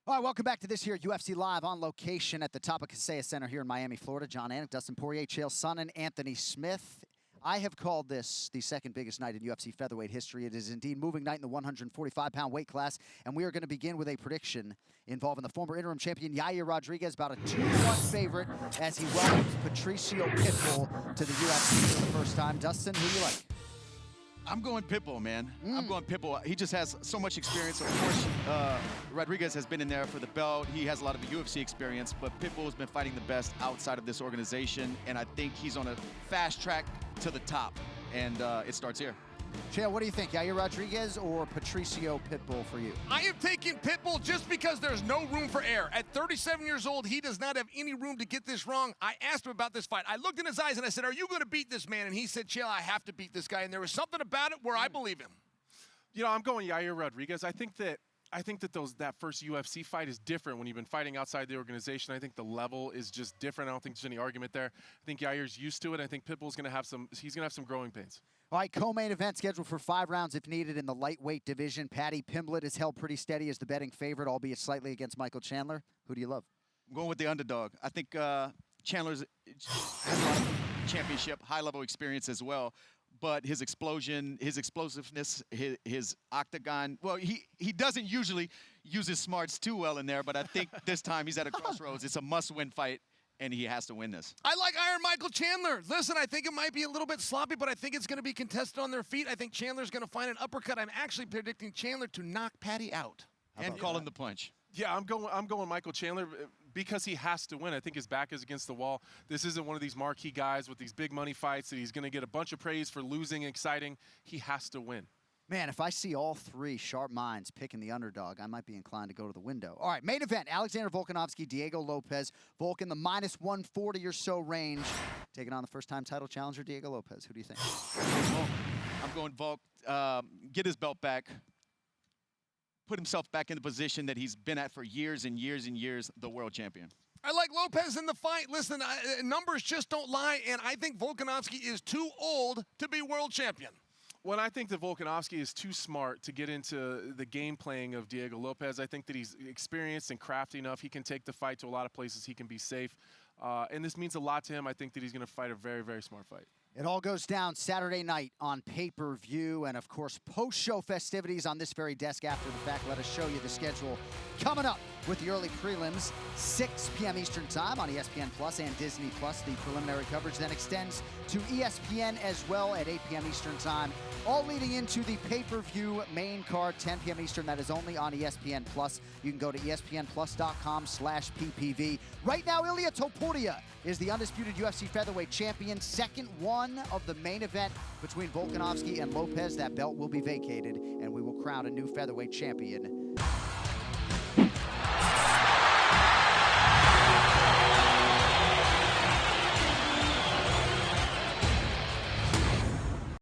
All right, welcome back to this here UFC Live on location at the top of Kaseya Center here in Miami, Florida. John Anik, Dustin Poirier, Chael, Sonnen, Anthony Smith. I have called this the second biggest night in UFC featherweight history. It is indeed moving night in the 145-pound weight class, and we are going to begin with a prediction involving the former interim champion Yair Rodriguez, about a 2-1 favorite as he welcomes Patricio Pitbull to the UFC for the first time. Dustin, who do you like? I'm going Pitbull, man. I'm going Pitbull. He just has so much experience. Of course, Rodriguez has been in there for the belt. He has a lot of UFC experience, but Pitbull has been fighting the best outside of this organization, and I think he's on a fast track to the top, and it starts here. Chael, what do you think? Yair Rodriguez or Patricio Pitbull for you? I am taking Pitbull just because there's no room for error. At 37 years old, he does not have any room to get this wrong. I asked him about this fight. I looked in his eyes and I said, "Are you going to beat this man?" And he said, "Chael, I have to beat this guy." And there was something about it where I believe him. You know, I'm going Yair Rodriguez. I think that that first UFC fight is different when you've been fighting outside the organization. I think the level is just different. I don't think there's any argument there. I think Yair's used to it. I think Pitbull's going to have some growing pains. All right, co-main event scheduled for 5 rounds if needed in the lightweight division. Paddy Pimblett is held pretty steady as the betting favorite, albeit slightly against Michael Chandler. Who do you love? I'm going with the underdog. I think Chandler has a lot of championship, high-level experience as well. But his explosion, his explosiveness, his octagon, well, he doesn't usually use his smarts too well in there, but I think this time he's at a crossroads. It's a must-win fight, and he has to win this. I like Iron Michael Chandler. Listen, I think it might be a little bit sloppy, but I think it's going to be contested on their feet. I think Chandler's going to find an uppercut. I'm actually predicting Chandler to knock Paddy out. And calling the punch. Yeah, I'm going Michael Chandler because he has to win. I think his back is against the wall. This isn't one of these marquee guys with these big money fights that he's going to get a bunch of praise for losing, exciting. He has to win. Man, if I see all 3 sharp minds picking the underdog, I might be inclined to go to the window. All right, main event, Alexander Volkanovski, Diego Lopes. Volk in the -140 or so range, taking on the first-time title challenger, Diego Lopes. Who do you think? I'm going Volk. Get his belt back. Put himself back in the position that he's been at for years and years and years, the world champion. I like Lopes in the fight. Listen, numbers just don't lie, and I think Volkanovski is too old to be world champion. Well, I think that Volkanovski is too smart to get into the game playing of Diego Lopes. I think that he's experienced and crafty enough. He can take the fight to a lot of places. He can be safe. And this means a lot to him. I think that he's going to fight a very, very smart fight. It all goes down Saturday night on pay-per-view, and of course, post-show festivities on this very desk after the fact. Let us show you the schedule coming up with the early prelims, 6 p.m. Eastern Time on ESPN Plus and Disney Plus. The preliminary coverage then extends to ESPN as well at 8 p.m. Eastern Time, all leading into the pay-per-view main card, 10 p.m. Eastern. That is only on ESPN Plus. You can go to espnplus.com/PPV. Right now, Ilia Topuria is the undisputed UFC featherweight champion, second one of the main event between Volkanovski and Lopes. That belt will be vacated, and we will crown a new featherweight champion